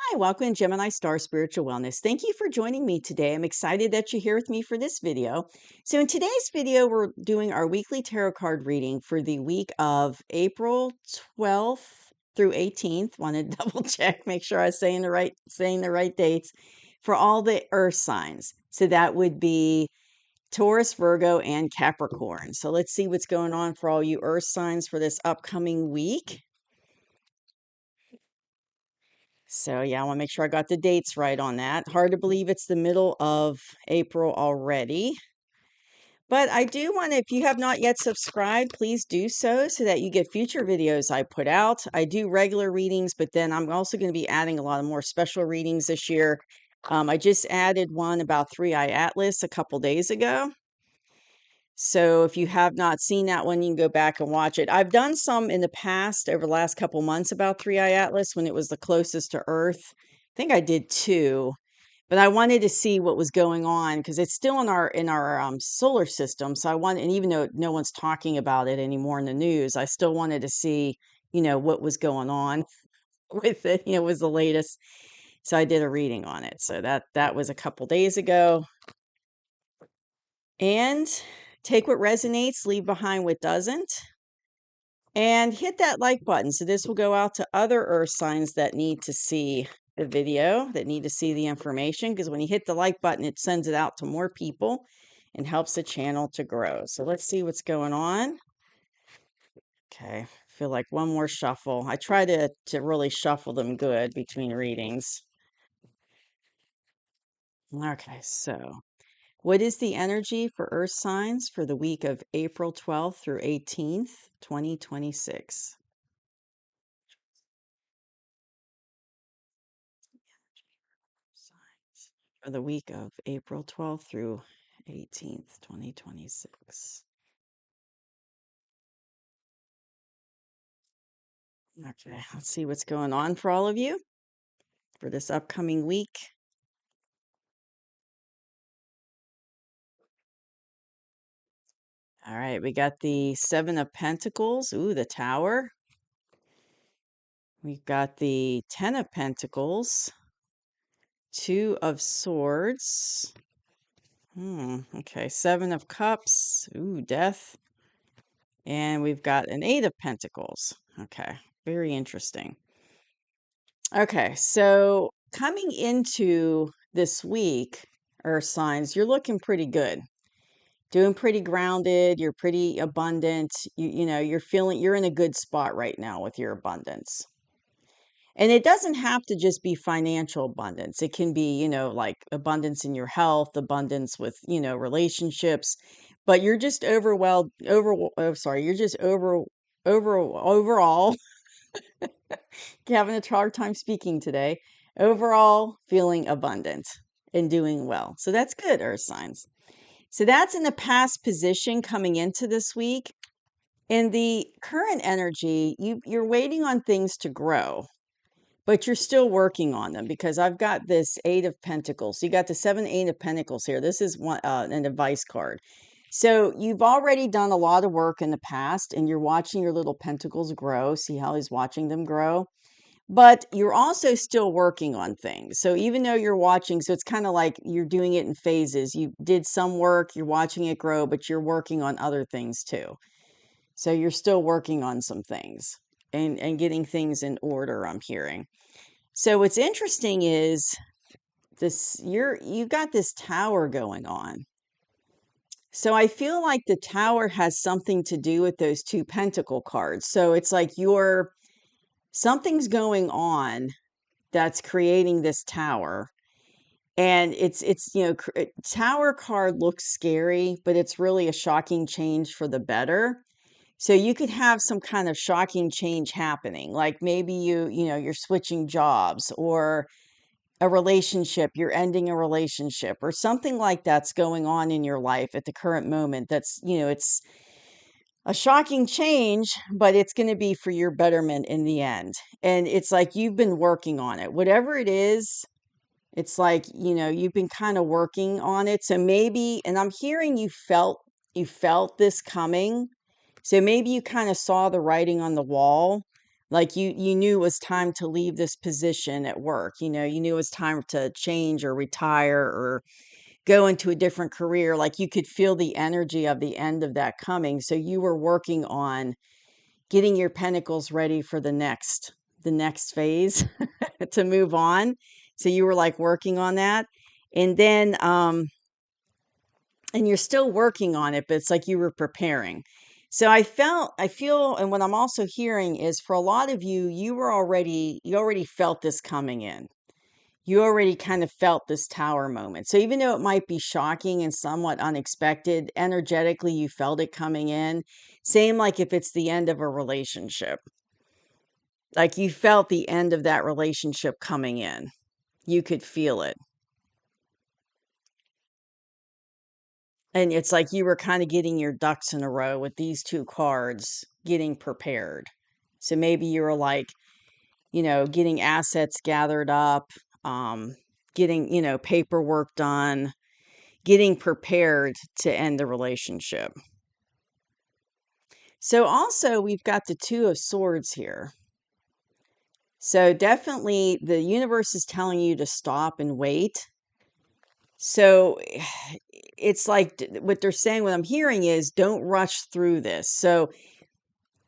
Hi, welcome to Gemini Star Spiritual Wellness. Thank you for joining me today. I'm excited that you're here with me for this video. So in today's video, we're doing our weekly tarot card reading for the week of April 12th through 18th. Want to double check, make sure I was saying the right dates for all the earth signs. So that would be Taurus, Virgo, and Capricorn. So let's see what's going on for all you earth signs for this upcoming week. So yeah, I want to make sure I got the dates right on that. Hard to believe it's the middle of April already. But I do want to, if you have not yet subscribed, please do so that you get future videos I put out. I do regular readings, but then I'm also going to be adding a lot of more special readings this year. I just added one about Three-Eye Atlas a couple days ago. So if you have not seen that one, you can go back and watch it. I've done some in the past over the last couple months about Three-Eye Atlas when it was the closest to Earth. I think I did two, but I wanted to see what was going on because it's still in our solar system. So I wanted, and even though no one's talking about it anymore in the news, I still wanted to see, what was going on with it. It was the latest. So I did a reading on it. So that was a couple days ago. And take what resonates, leave behind what doesn't, and hit that like button. So this will go out to other earth signs that need to see the video, that need to see the information, because when you hit the like button, it sends it out to more people and helps the channel to grow. So let's see what's going on. Okay, I feel like one more shuffle. I try to really shuffle them good between readings. Okay, so what is the energy for earth signs for the week of April 12th through 18th, 2026? Signs for the week of April 12th through 18th, 2026. Okay, let's see what's going on for all of you for this upcoming week. All right, we got the Seven of Pentacles. Ooh, the Tower. We've got the Ten of Pentacles, Two of Swords. Okay, Seven of Cups. Ooh, Death. And we've got an Eight of Pentacles. Okay, very interesting. Okay, so coming into this week, Earth signs, you're looking pretty good. Doing pretty grounded, you're pretty abundant. You're in a good spot right now with your abundance. And it doesn't have to just be financial abundance. It can be, like abundance in your health, abundance with, relationships, but you're just overall, having a hard time speaking today, overall feeling abundant and doing well. So that's good, earth signs. So that's in the past position coming into this week. In the current energy, you're waiting on things to grow, but you're still working on them because I've got this Eight of Pentacles. So you got the 7, 8 of Pentacles here. This is one an advice card. So you've already done a lot of work in the past and you're watching your little pentacles grow. See how he's watching them grow? But you're also still working on things. So even though you're watching, so it's kind of like you're doing it in phases. You did some work, you're watching it grow, but you're working on other things too. So you're still working on some things and getting things in order, I'm hearing. So what's interesting is you've got this tower going on. So I feel like the tower has something to do with those two pentacle cards. So it's like something's going on that's creating this tower. And it's tower card looks scary, but it's really a shocking change for the better. So you could have some kind of shocking change happening, like maybe you're switching jobs, or a relationship, you're ending a relationship, or something like that's going on in your life at the current moment. That's, it's a shocking change, but it's going to be for your betterment in the end. And it's like you've been working on it, whatever it is. It's like, you've been kind of working on it. So maybe, and I'm hearing you felt this coming. So maybe you kind of saw the writing on the wall, Like you knew it was time to leave this position at work. You knew it was time to change or retire or go into a different career. Like you could feel the energy of the end of that coming. So you were working on getting your pentacles ready for the next phase to move on. So you were like working on that. And then and you're still working on it, but it's like you were preparing. So I feel, and what I'm also hearing is for a lot of you, you already felt this coming in. You already kind of felt this tower moment. So even though it might be shocking and somewhat unexpected, energetically, you felt it coming in. Same like if it's the end of a relationship, like you felt the end of that relationship coming in. You could feel it. And it's like you were kind of getting your ducks in a row with these two cards, getting prepared. So maybe you were like, getting assets gathered up, getting, paperwork done, getting prepared to end the relationship. So also, we've got the Two of Swords here. So definitely the universe is telling you to stop and wait. So it's like what they're saying, what I'm hearing is don't rush through this. So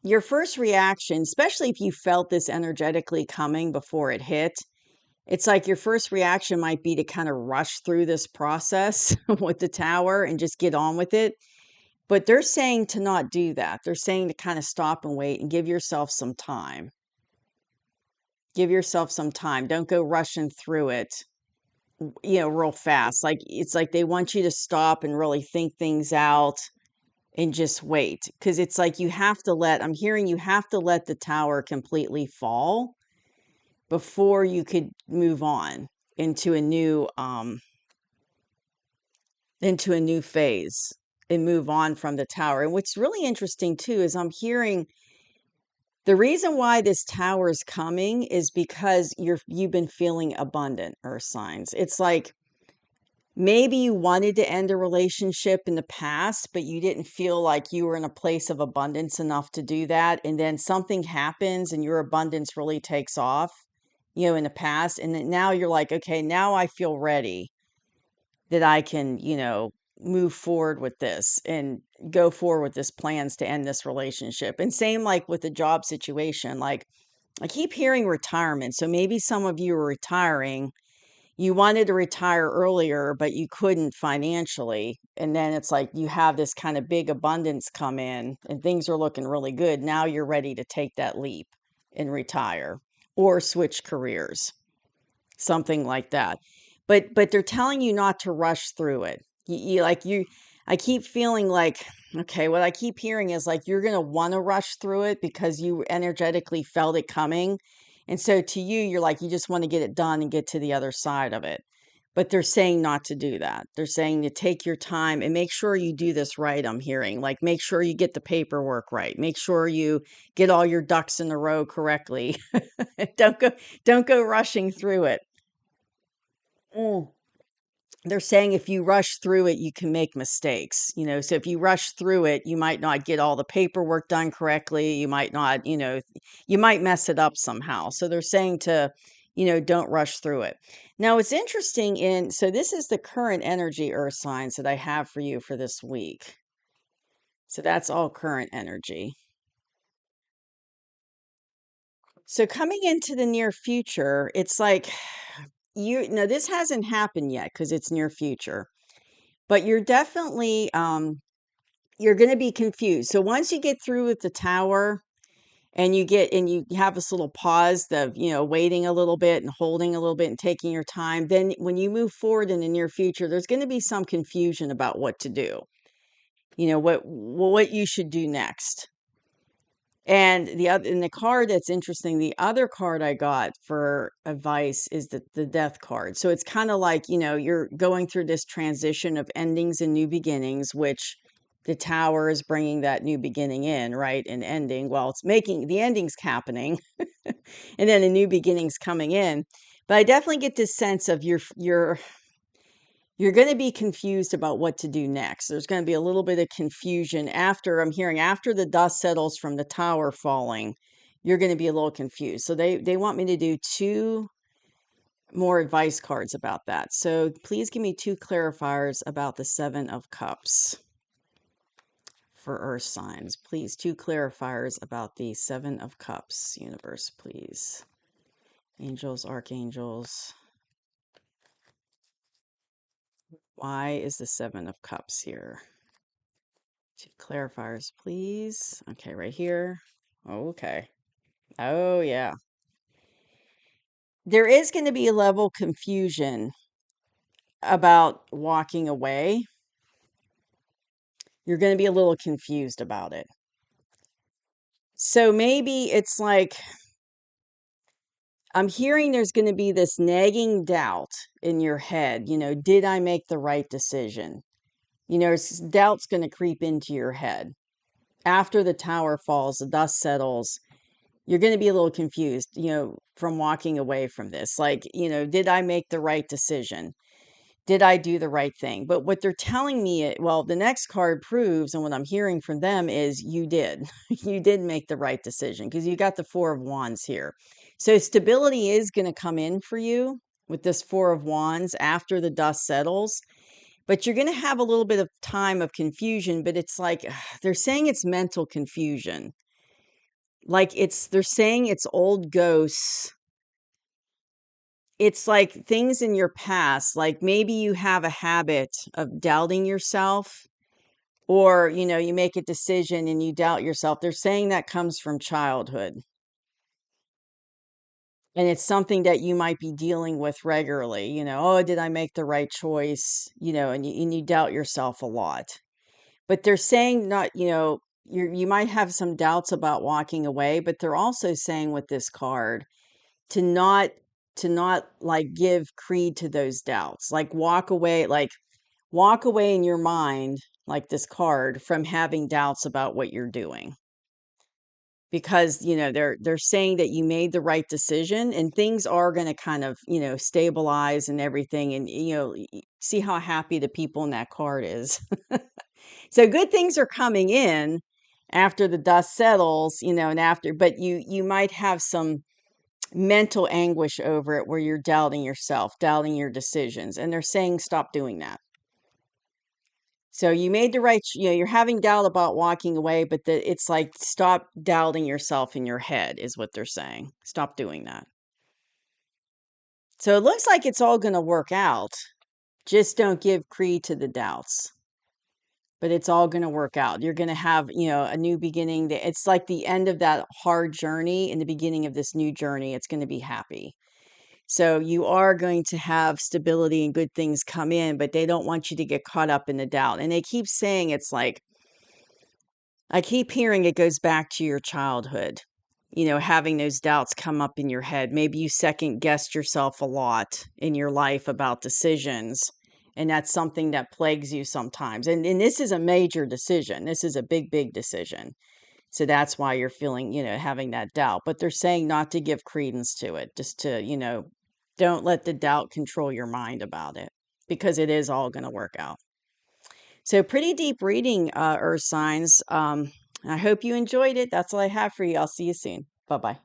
your first reaction, especially if you felt this energetically coming before it hit, it's like your first reaction might be to kind of rush through this process with the tower and just get on with it. But they're saying to not do that. They're saying to kind of stop and wait and give yourself some time. Give yourself some time. Don't go rushing through it, real fast. Like it's like they want you to stop and really think things out and just wait. Because it's like I'm hearing you have to let the tower completely fall before you could move on into a new phase and move on from the tower. And what's really interesting too is I'm hearing the reason why this tower is coming is because you've been feeling abundant, earth signs. It's like maybe you wanted to end a relationship in the past, but you didn't feel like you were in a place of abundance enough to do that. And then something happens and your abundance really takes off, in the past. And then now you're like, okay, now I feel ready that I can, move forward with this and go forward with this plans to end this relationship. And same like with the job situation. Like I keep hearing retirement. So maybe some of you are retiring. You wanted to retire earlier, but you couldn't financially. And then it's like you have this kind of big abundance come in and things are looking really good. Now you're ready to take that leap and retire or switch careers, something like that. But they're telling you not to rush through it. I keep feeling like, okay, what I keep hearing is like you're going to want to rush through it because you energetically felt it coming. And so to you, you're like, you just want to get it done and get to the other side of it. But they're saying not to do that. They're saying to take your time and make sure you do this right. I'm hearing like, make sure you get the paperwork right. Make sure you get all your ducks in a row correctly. don't go, don't go rushing through it. Mm. They're saying if you rush through it, you can make mistakes, so if you rush through it, you might not get all the paperwork done correctly. You might not, you might mess it up somehow. So they're saying to, don't rush through it. Now, it's interesting so this is the current energy, earth signs, that I have for you for this week. So that's all current energy. So coming into the near future, it's like this hasn't happened yet because it's near future. But you're definitely you're going to be confused. So once you get through with the tower and you have this little pause of, waiting a little bit and holding a little bit and taking your time, then when you move forward in the near future, there's going to be some confusion about what to do. What you should do next. And the card that's interesting, the other card I got for advice is the death card. So it's kind of like, you're going through this transition of endings and new beginnings, which the tower is bringing that new beginning in, right? And ending. Well, it's making the endings happening and then the new beginnings coming in. But I definitely get this sense of you're going to be confused about what to do next. There's going to be a little bit of confusion after the dust settles from the tower falling. you're going to be a little confused. So they want me to do 2 more advice cards about that. So please give me 2 clarifiers about the 7 of Cups for Earth signs. Please, 2 clarifiers about the 7 of Cups, universe, please. Angels, archangels. Why is the 7 of Cups here? 2 clarifiers, please. Okay, right here. Okay. Oh, yeah. There is going to be a level of confusion about walking away. You're going to be a little confused about it. So maybe it's like, I'm hearing there's going to be this nagging doubt in your head. Did I make the right decision? Doubt's going to creep into your head. After the tower falls, the dust settles, you're going to be a little confused, from walking away from this. Like, did I make the right decision? Did I do the right thing? But what they're telling me, well, the next card proves, and what I'm hearing from them is you did. You did make the right decision because you got the 4 of Wands here. So stability is going to come in for you with this 4 of Wands after the dust settles. But you're going to have a little bit of time of confusion, but it's like they're saying it's mental confusion. Like they're saying it's old ghosts. It's like things in your past, like maybe you have a habit of doubting yourself, or, you make a decision and you doubt yourself. They're saying that comes from childhood. And it's something that you might be dealing with regularly, oh, did I make the right choice? And you doubt yourself a lot. But they're saying not, you might have some doubts about walking away, but they're also saying with this card to not like give creed to those doubts. Like walk away in your mind, like this card, from having doubts about what you're doing. Because, they're saying that you made the right decision and things are going to kind of, stabilize and everything. And, see how happy the people in that card is. So good things are coming in after the dust settles, and after, but you might have some mental anguish over it where you're doubting yourself, doubting your decisions. And they're saying, stop doing that. So you made the right, you're having doubt about walking away, but it's like, stop doubting yourself in your head is what they're saying. Stop doing that. So it looks like it's all going to work out. Just don't give creed to the doubts. But it's all going to work out. You're going to have, a new beginning. It's like the end of that hard journey and the beginning of this new journey. It's going to be happy. So you are going to have stability and good things come in, but they don't want you to get caught up in the doubt. And they keep saying it's like, I keep hearing it goes back to your childhood, having those doubts come up in your head. Maybe you second guessed yourself a lot in your life about decisions. And that's something that plagues you sometimes. And this is a major decision. This is a big, big decision. So that's why you're feeling, having that doubt. But they're saying not to give credence to it, just to, don't let the doubt control your mind about it, because it is all going to work out. So pretty deep reading, Earth signs. I hope you enjoyed it. That's all I have for you. I'll see you soon. Bye-bye.